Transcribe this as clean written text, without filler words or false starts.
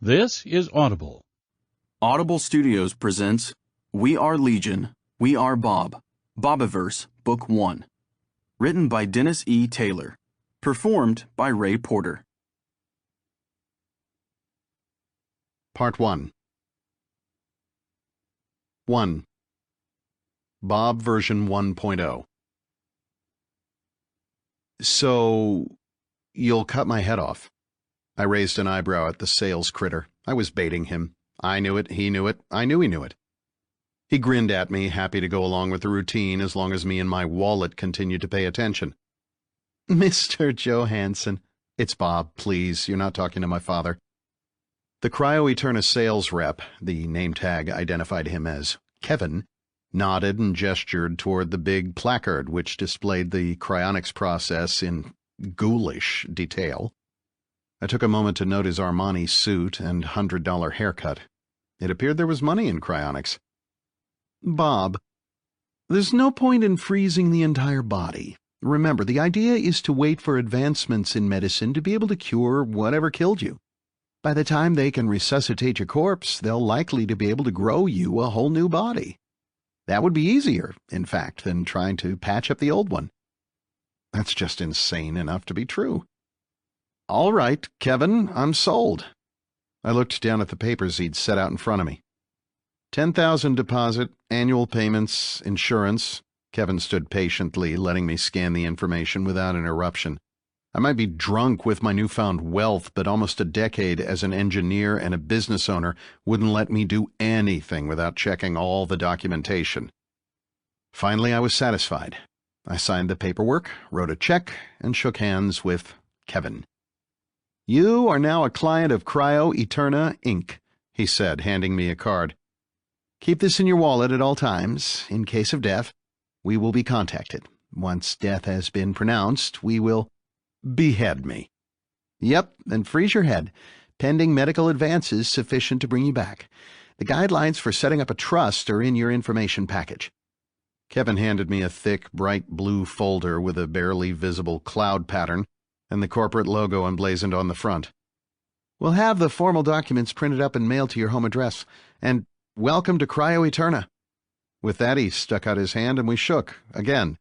This is Audible. Audible Studios presents We Are Legion, We Are Bob, Bobiverse Book 1. Written by Dennis E. Taylor. Performed by Ray Porter. Part 1. 1. Bob version 1.0. So, you'll cut my head off. I raised an eyebrow at the sales critter. I was baiting him. I knew it, he knew it, I knew he knew it. He grinned at me, happy to go along with the routine as long as me and my wallet continued to pay attention. Mr. Johansson. It's Bob, please, you're not talking to my father. The Cryo Eterna sales rep, the name tag identified him as Kevin, nodded and gestured toward the big placard which displayed the cryonics process in ghoulish detail. I took a moment to note his Armani suit and $100 haircut. It appeared there was money in cryonics. Bob, there's no point in freezing the entire body. Remember, the idea is to wait for advancements in medicine to be able to cure whatever killed you. By the time they can resuscitate your corpse, they'll likely to be able to grow you a whole new body. That would be easier, in fact, than trying to patch up the old one. That's just insane enough to be true. All right, Kevin, I'm sold. I looked down at the papers he'd set out in front of me. 10,000 deposit, annual payments, insurance. Kevin stood patiently, letting me scan the information without interruption. I might be drunk with my newfound wealth, but almost a decade as an engineer and a business owner wouldn't let me do anything without checking all the documentation. Finally, I was satisfied. I signed the paperwork, wrote a check, and shook hands with Kevin. You are now a client of Cryo Eterna, Inc., he said, handing me a card. Keep this in your wallet at all times. In case of death, we will be contacted. Once death has been pronounced, we will behead me. Yep, and freeze your head, pending medical advances sufficient to bring you back. The guidelines for setting up a trust are in your information package. Kevin handed me a thick, bright blue folder with a barely visible cloud pattern and the corporate logo emblazoned on the front. We'll have the formal documents printed up and mailed to your home address, and welcome to Cryo Eterna. With that, he stuck out his hand and we shook, again.